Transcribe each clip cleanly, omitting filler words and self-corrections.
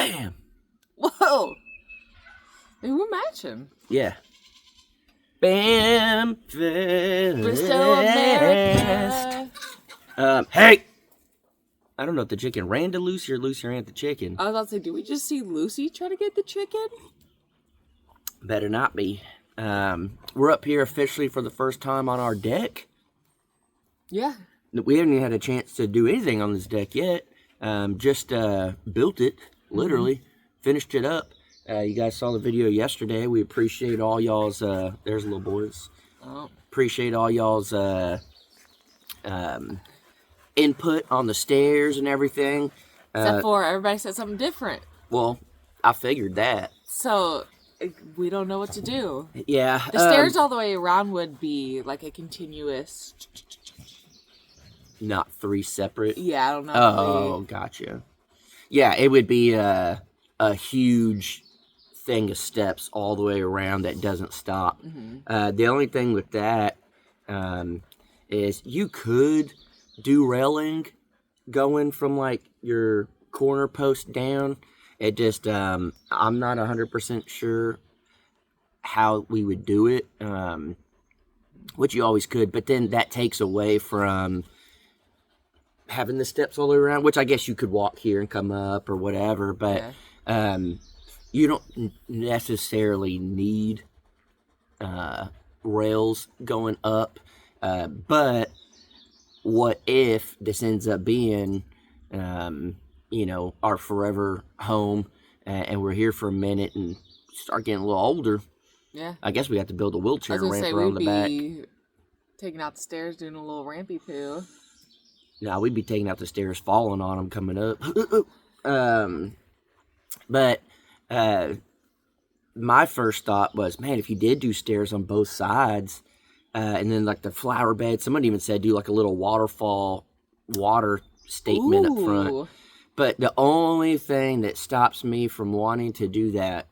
Bam! Whoa! Maybe we're matching. Yeah. Bam! We're so America. Hey! I don't know if the chicken ran to Lucy or Lucy ran to the chicken. I was about to say, did we just see Lucy try to get the chicken? Better not be. We're up here officially for the first time on our deck. Yeah. We haven't even had a chance to do anything on this deck yet. Just built it, literally. Finished it up. You guys saw the video yesterday. We appreciate all y'all's, there's little boys. Oh. Appreciate all y'all's input on the stairs and everything. Except for everybody said something different. Well, I figured that. So, we don't know what to do. Yeah. The stairs all the way around would be like a continuous... Not three separate? Yeah, I don't know. Oh, gotcha. Yeah, it would be a huge thing of steps all the way around that doesn't stop. The only thing with that is you could do railing going from like your corner post down. It just, I'm not 100% sure how we would do it, which you always could, but then that takes away from having the steps all the way around, which I guess you could walk here and come up or whatever, but you don't necessarily need rails going up. But what if this ends up being, our forever home, and we're here for a minute and start getting a little older? Yeah. I guess we have to build a wheelchair I was gonna ramp say, around the back. be taking out the stairs, doing a little rampy poo. No, we'd be taking out the stairs, falling on them coming up. But my first thought was, man, if you did do stairs on both sides, and then like the flower bed, someone even said do like a little waterfall water statement up front. But the only thing that stops me from wanting to do that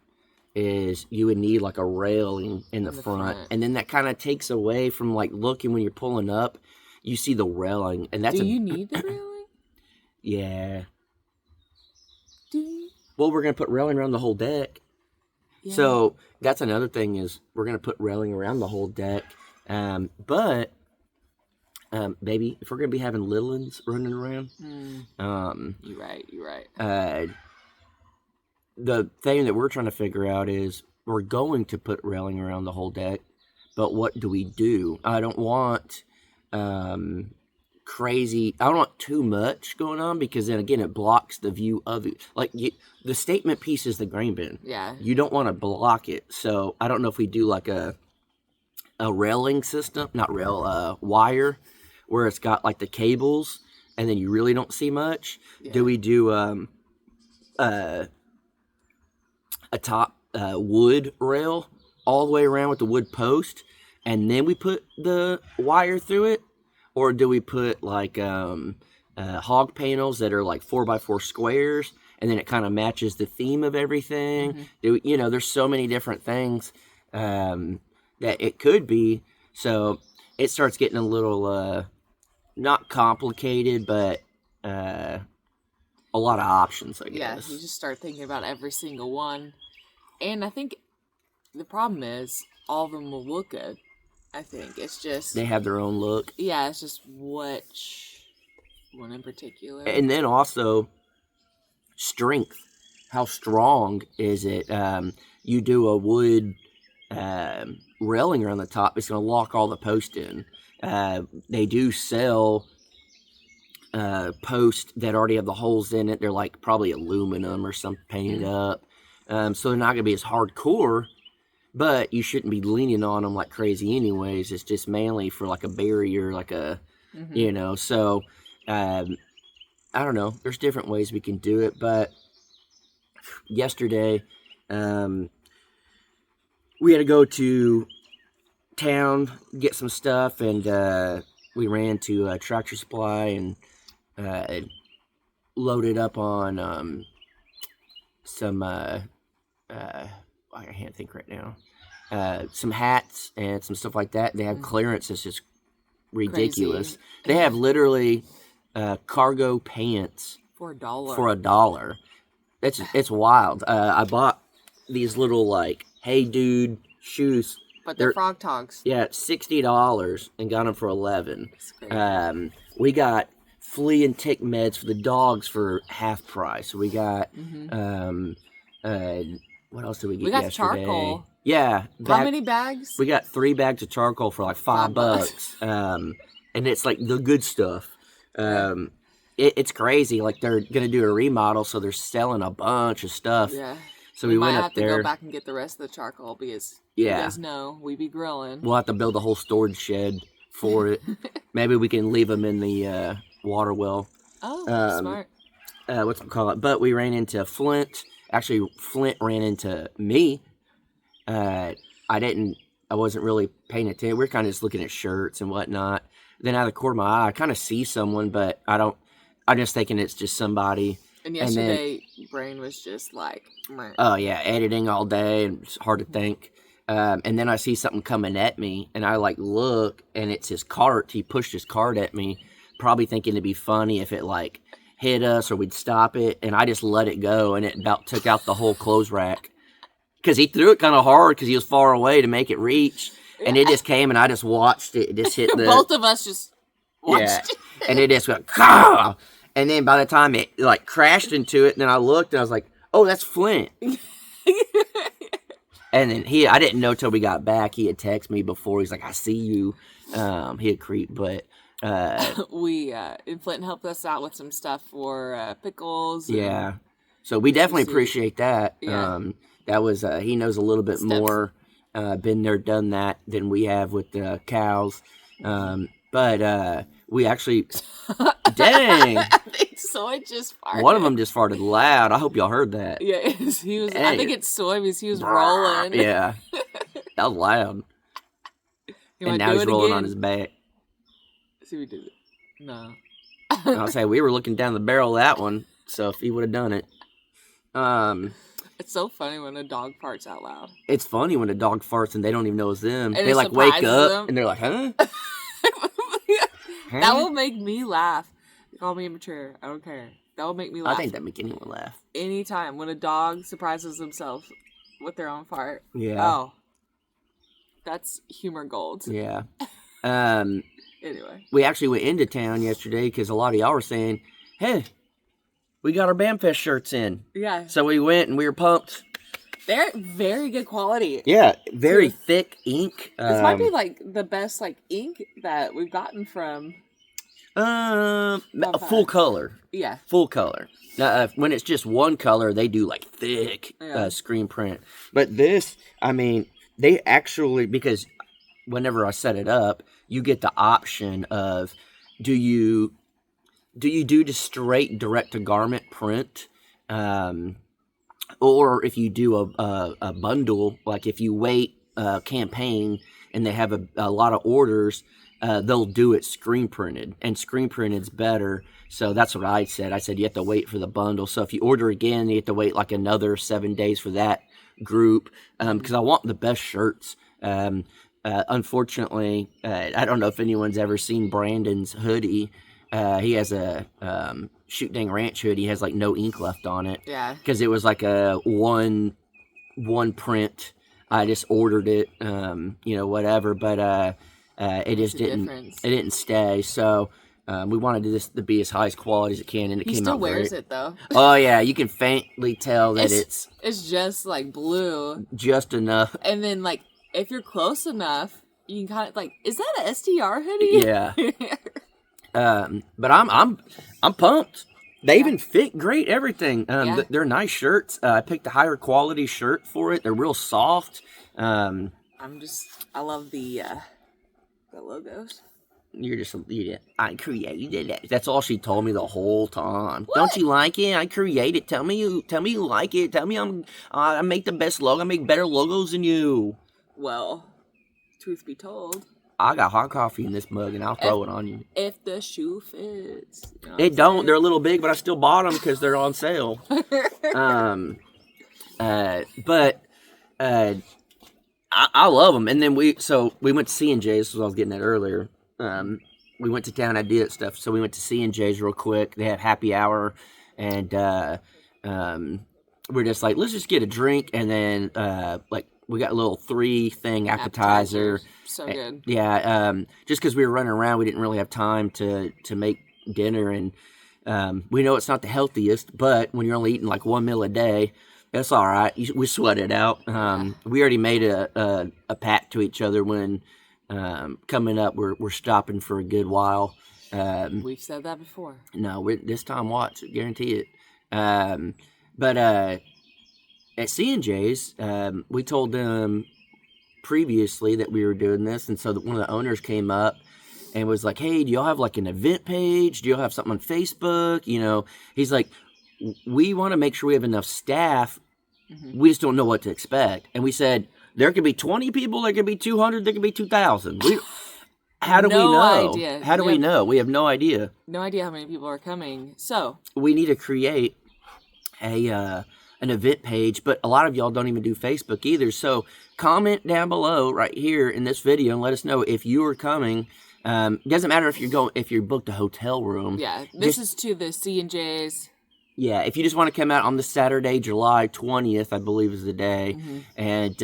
is you would need like a railing in the front. And then that kind of takes away from like looking when you're pulling up. You see the railing, and that's Do you need the railing? Yeah. Do you? Well, we're gonna put railing around the whole deck. Yeah. So that's another thing is we're gonna put railing around the whole deck. But baby, if we're gonna be having little ones running around, You're right. The thing that we're trying to figure out is we're going to put railing around the whole deck, but what do we do? I don't want crazy. I don't want too much going on because then again it blocks the view of it. Like the statement piece is the grain bin. Yeah. You don't want to block it. So I don't know if we do like a railing system, not rail, wire, where it's got like the cables and then you really don't see much. Yeah. Do we do a top wood rail all the way around with the wood post, and then we put the wire through it? Or do we put like hog panels that are like 4x4 squares, and then it kind of matches the theme of everything? There's so many different things that it could be. So it starts getting a little not complicated, but a lot of options, I guess. Yeah, you just start thinking about every single one. And I think the problem is all of them will look good. I think it's just... They have their own look. Yeah, it's just which one in particular. And then also, strength. How strong is it? You do a wood railing around the top, it's going to lock all the posts in. They do sell posts that already have the holes in it. They're like probably aluminum or something painted up. So they're not going to be as hardcore. But you shouldn't be leaning on them like crazy anyways. It's just mainly for like a barrier, like a, So, I don't know. There's different ways we can do it. But yesterday, we had to go to town, get some stuff. And we ran to Tractor Supply and loaded up on some... I can't think right now. Some hats and some stuff like that. They have clearance that's just ridiculous. Crazy. They have literally cargo pants for $1. For $1. It's wild. I bought these little like Hey Dude shoes. But they're frog togs. Yeah, $60 and got them for 11. That's great. We got flea and tick meds for the dogs for half price. We got what else did we get? We got yesterday? charcoal. Yeah. How many bags? We got 3 bags of charcoal for like $5. And it's like the good stuff. It's crazy. Like they're gonna do a remodel, so they're selling a bunch of stuff. Yeah. So we went might up have there. to go back and get the rest of the charcoal because you guys know we be grilling. We'll have to build a whole storage shed for it. Maybe we can leave them in the water well. Oh, smart. What's it called? But we ran into Flint. Actually, Flint ran into me. I wasn't really paying attention. We were kind of just looking at shirts and whatnot. Then out of the corner of my eye, I kind of see someone, but I'm just thinking it's just somebody. And yesterday, brain was just like, meh. Oh yeah, editing all day, and it's hard to think. And then I see something coming at me, and I like look, and it's his cart. He pushed his cart at me, probably thinking it'd be funny if it like hit us or we'd stop it. And I just let it go, and it about took out the whole clothes rack because he threw it kind of hard because he was far away to make it reach, and it just came, and I just watched it. It just hit the both of us just watched it. And it just went, Kah! And then by the time it like crashed into it, and then I looked and I was like, "Oh, that's Flint." And then I didn't know till we got back. He had texted me before. He's like, "I see you." He had creeped, but and Flint helped us out with some stuff for pickles. Yeah, so we definitely appreciate that. Yeah. That was he knows a little bit more, been there, done that than we have with the cows. But we actually, dang. I think Soy just farted. One of them just farted loud. I hope y'all heard that. Yeah, he was. Hey. I think it's Soy because he was rolling. Yeah, that was loud. And now he's rolling on his back. See, we did it. No. I'll say we were looking down the barrel of that one, so if he would have done it. It's so funny when a dog farts out loud. It's funny when a dog farts and they don't even know it's them. And they like wake up and they're like, huh? That will make me laugh. Call me immature. I don't care. That will make me laugh. I think that make anyone laugh. Anytime when a dog surprises themselves with their own fart. Yeah. Oh. That's humor gold. Yeah. Anyway. We actually went into town yesterday because a lot of y'all were saying, hey, we got our BAMFest shirts in. Yeah. So we went and we were pumped. They're very good quality. Yeah, very thick ink. This might be like the best like ink that we've gotten from. Full color. Yeah. Full color. Now, when it's just one color, they do like thick screen print. But this, I mean, they actually, because whenever I set it up, you get the option of do you do just straight direct to garment print, or if you do a bundle, like if you wait a campaign and they have a lot of orders, they'll do it screen printed, and screen printed's better. So that's what I said. I said you have to wait for the bundle. So if you order again, you have to wait like another 7 days for that group, because I want the best shirts. Unfortunately, I don't know if anyone's ever seen Brandon's hoodie. He has a Shoot Dang Ranch hoodie. He has like no ink left on it. Yeah. Because it was like a one print. I just ordered it, whatever. But it just didn't stay. So we wanted this to be as high as quality as it can, and it came out He still wears it though. Oh yeah, you can faintly tell that it's just like blue, just enough. And then like if you're close enough, you can kind of like, is that an STR hoodie? Yeah. But I'm pumped. They even fit great. Everything. They're nice shirts. I picked a higher quality shirt for it. They're real soft. I love the logos. I created it. That's all she told me the whole time. What? Don't you like it? I created it. Tell me you like it. Tell me I make the best logo. I make better logos than you. Well, truth be told, I got hot coffee in this mug, and I'll throw it on you. If the shoe fits. You know it don't. They're a little big, but I still bought them because they're on sale. But I love them. And then we went to C&J's, as I was getting at earlier. We went to town. I did stuff. So we went to C&J's real quick. They had happy hour, and we're just like, let's just get a drink, and then like we got a little 3-thing appetizer. So good. Yeah, just because we were running around, we didn't really have time to make dinner, and we know it's not the healthiest, but when you're only eating like 1 meal a day, that's all right. We sweat it out. We already made a pact to each other when coming up, we're stopping for a good while. We've said that before. No, this time watch, guarantee it. But at C&J's, we told them previously that we were doing this, and so one of the owners came up and was like, hey, do y'all have like an event page? Do y'all have something on Facebook? You know, he's like, we want to make sure we have enough staff. We just don't know what to expect. And we said, there could be 20 people, there could be 200, there could be 2,000. How do we know? Idea. How do we know? We have no idea. No idea how many people are coming. So we need to create an event page, but a lot of y'all don't even do Facebook either. So comment down below right here in this video and let us know if you are coming. It doesn't matter if you're booked a hotel room. Yeah, this is to the C&J's. Yeah, if you just want to come out on the Saturday, July 20th, I believe is the day, and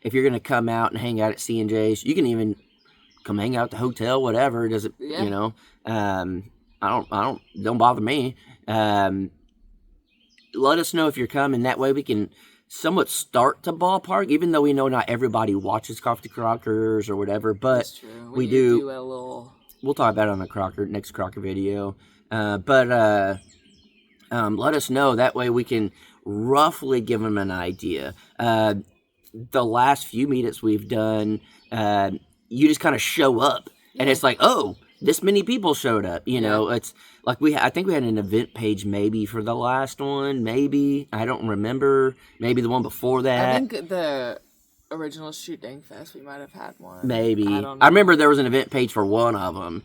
if you're going to come out and hang out at C&J's, you can even come hang out at the hotel, whatever. Does it? Yeah. You know, don't bother me. Let us know if you're coming. That way we can somewhat start to ballpark, even though we know not everybody watches Coffee Crockers or whatever, but that's true. we do a little. We'll talk about it on the next Crocker video. But let us know. That way we can roughly give them an idea. The last few meetups we've done, you just kind of show up, and it's like, oh, this many people showed up. You know, it's like I think we had an event page maybe for the last one. Maybe I don't remember. Maybe the one before that. I think the original Shoot Dang Fest, we might have had one. Maybe. I remember there was an event page for one of them.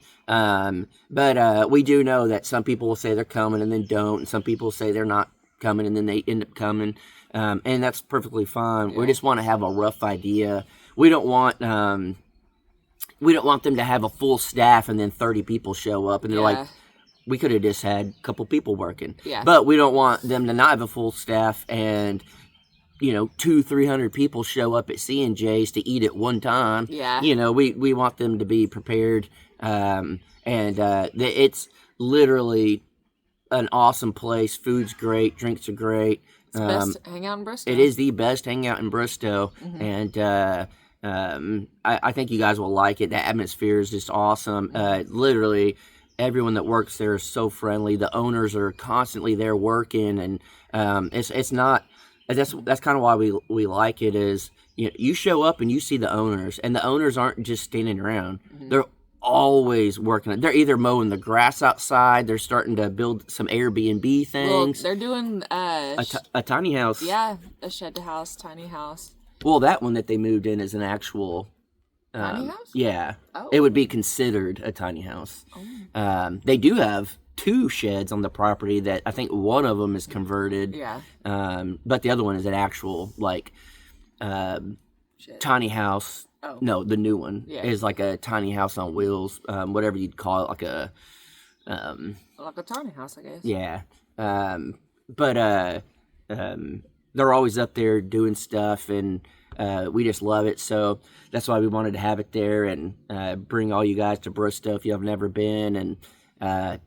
But we do know that some people will say they're coming and then don't, and some people say they're not coming and then they end up coming. And that's perfectly fine. Yeah. We just want to have a rough idea. We don't want them to have a full staff and then 30 people show up and they're like, we could have just had a couple people working. Yeah. But we don't want them to not have a full staff and 200-300 people show up at C&J's to eat at one time. Yeah. We want them to be prepared. It's literally an awesome place. Food's great. Drinks are great. It's the best hangout in Bristow. It is the best hangout in Bristow. And I think you guys will like it. The atmosphere is just awesome. Literally, everyone that works there is so friendly. The owners are constantly there working. And it's not... That's kind of why we like it is, you show up and you see the owners, and the owners aren't just standing around. They're always working. They're either mowing the grass outside, they're starting to build some Airbnb things. Well, they're doing a tiny house. Yeah, a shed house, tiny house. Well, that one that they moved in is an actual... tiny house? Yeah. Oh. It would be considered a tiny house. Oh. They do have 2 sheds on the property that I think one of them is converted. Yeah. But the other one is an actual tiny house. Oh. No, the new one is like a tiny house on wheels, whatever you'd call it, like a tiny house, I guess. Yeah. But they're always up there doing stuff, and we just love it. So that's why we wanted to have it there and bring all you guys to Bristow if you have never been, and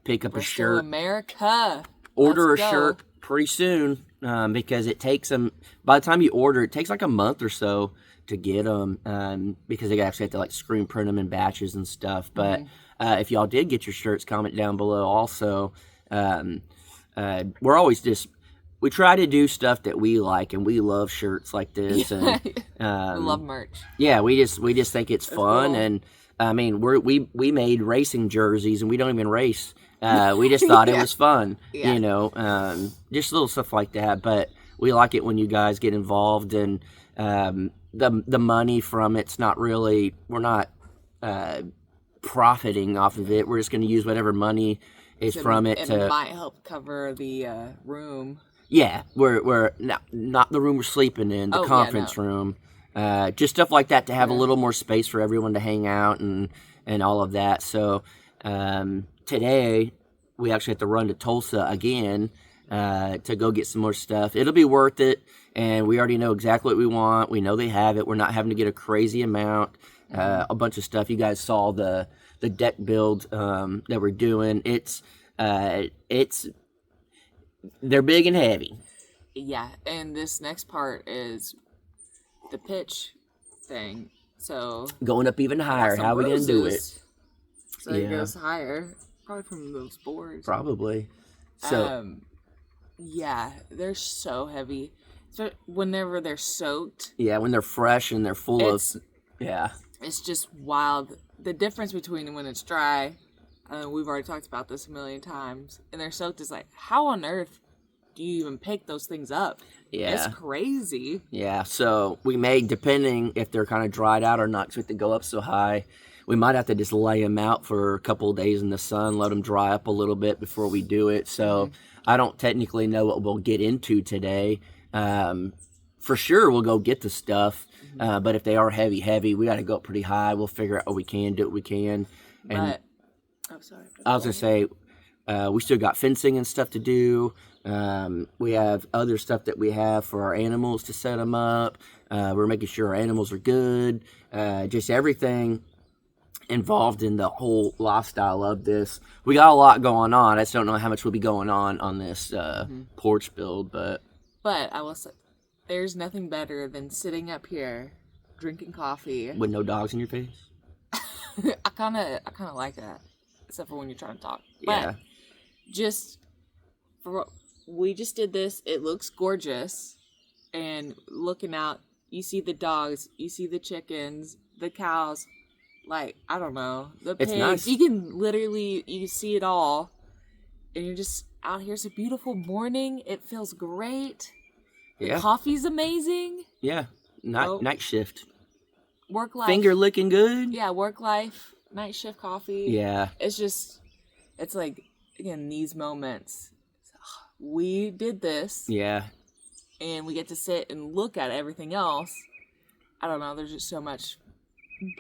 pick up Bristow, a shirt. America. Order a shirt pretty soon because it takes them. By the time you order, it takes like a month or so to get them because they actually have to like screen print them in batches and stuff. But if y'all did get your shirts, comment down below. Also, we're always we try to do stuff that we like, and we love shirts like this. And, we love merch. Yeah, we just think it's fun, cool. And I mean we made racing jerseys, and we don't even race. We just thought it was fun, just little stuff like that. But we like it when you guys get involved, and the money from it's not really, we're not profiting off of it. We're just going to use whatever money is from it to. It might help cover the room. Yeah, we're not the room we're sleeping in, the conference room. Just stuff like that to have a little more space for everyone to hang out and all of that. So today we actually have to run to Tulsa again to go get some more stuff. It'll be worth it, and we already know exactly what we want. We know they have it. We're not having to get a crazy amount, a bunch of stuff. You guys saw the deck build that we're doing. It's they're big and heavy. Yeah, and this next part is the pitch thing. So Going up even higher. How are we gonna do it? So it goes higher, probably from those boards. Probably. So yeah, they're so heavy. So whenever they're soaked. Yeah, when they're fresh and they're full of. Yeah. It's just wild. The difference between when it's dry, we've already talked about this a million times, and they're soaked is like, how on earth do you even pick those things up? Yeah. It's crazy. Yeah, so we may, depending if they're kind of dried out or not, because we have to go up so high, we might have to just lay them out for a couple of days in the sun, let them dry up a little bit before we do it. So I don't technically know what we'll get into today. For sure, we'll go get the stuff. But if they are heavy, we got to go up pretty high. We'll figure out what we can, do what we can. And I'm sorry. I was going to say, we still got fencing and stuff to do. We have other stuff that we have for our animals to set them up. We're making sure our animals are good. Just everything involved in the whole lifestyle of this. We got a lot going on. I just don't know how much will be going on this porch build, but I will say, there's nothing better than sitting up here drinking coffee with no dogs in your face. I kind of like that, except for when you're trying to talk. Yeah. But just for we just did this. It looks gorgeous, and looking out, you see the dogs, you see the chickens, the cows. Like, I don't know, the pigs. Nice. You can literally, you see it all, and you're just out here. It's a beautiful morning. It feels great. The coffee's amazing. Yeah. Night shift. Work life. Finger looking good. Yeah, work life. Night shift coffee. Yeah. It's like, again, these moments. We did this. Yeah. And we get to sit and look at everything else. I don't know. There's just so much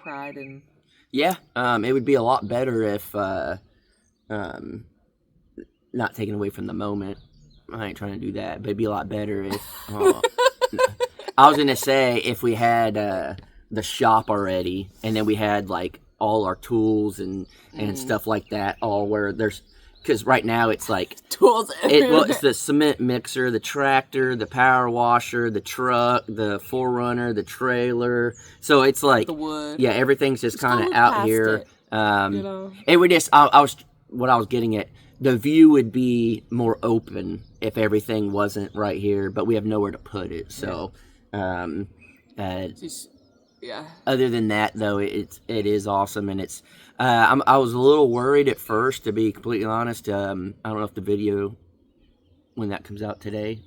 pride and. Yeah. It would be a lot better if, not taken away from the moment. I ain't trying to do that, but it'd be a lot better if. I was gonna say if we had the shop already, and then we had like all our tools and stuff like that, all where there's. Because right now it's like tools. It's the cement mixer, the tractor, the power washer, the truck, the 4Runner, the trailer. So it's like the wood. Yeah, everything's just kind of out here. It would just. What I was getting at. The view would be more open if everything wasn't right here, but we have nowhere to put it. So, Other than that, though, it is awesome, and it's. I was a little worried at first, to be completely honest. I don't know if the video, when that comes out today,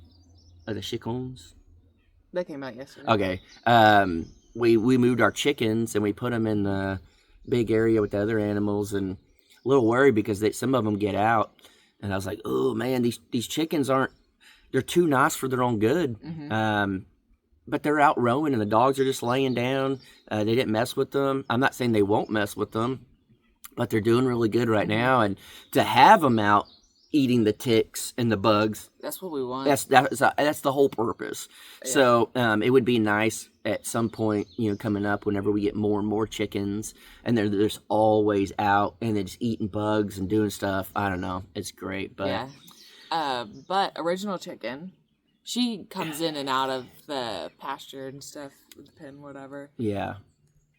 of the chickens. That came out yesterday. Okay. We moved our chickens and we put them in the big area with the other animals, and a little worried because some of them get out, and I was like, oh man, these chickens they're too nice for their own good. But they're out roaming, and the dogs are just laying down. They didn't mess with them. I'm not saying they won't mess with them, but they're doing really good right now. And to have them out eating the ticks and the bugs, that's what we want. That's the whole purpose. Yeah. So it would be nice at some point, coming up, whenever we get more and more chickens, and they're just always out and they're just eating bugs and doing stuff. I don't know. It's great, but yeah. But original chicken. She comes in and out of the pasture and stuff, with the pen, whatever. Yeah.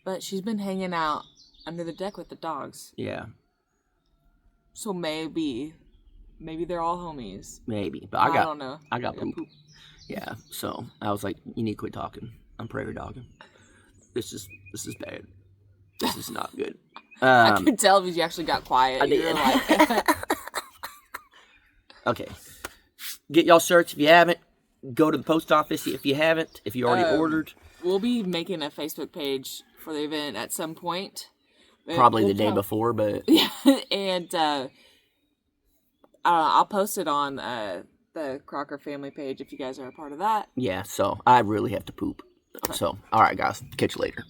But she's been hanging out under the deck with the dogs. Yeah. So maybe they're all homies. Maybe, but I don't know. I got poop. Yeah. So I was like, you need to quit talking. I'm prairie dogging. This is bad. This is not good. I could tell because you actually got quiet. I did. Okay. Get y'all shirts if you haven't. Go to the post office if you haven't, if you already ordered. We'll be making a Facebook page for the event at some point. Probably the day before, but... Yeah, and I'll post it on the Crocker family page if you guys are a part of that. Yeah, so I really have to poop. Okay. So, all right, guys. Catch you later.